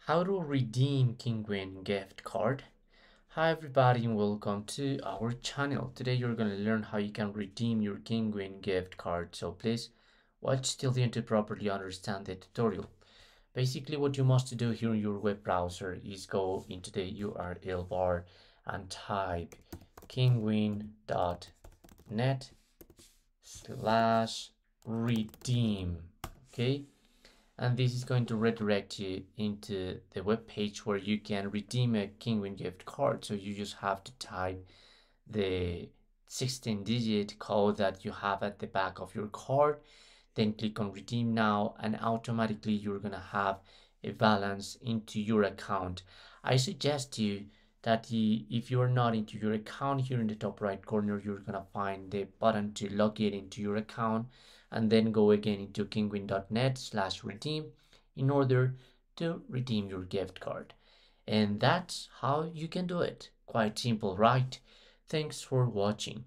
How to redeem Kinguin gift card. Hi everybody and welcome to our channel. Today you're going to learn how you can redeem your Kinguin gift card. So please watch till the end to properly understand the tutorial. Basically what you must do here in your web browser is go into the URL bar and type kinguin.net/redeem. Okay, and this is going to redirect you into the web page where you can redeem a Kinguin gift card. So you just have to type the 16-digit code that you have at the back of your card, then click on redeem now, and automatically you're gonna have a balance into your account. I suggest you that if you're not into your account, here in the top right corner you're gonna find the button to log in into your account, and then go again into kinguin.net/redeem in order to redeem your gift card. And that's how you can do it. Quite simple, right? Thanks for watching.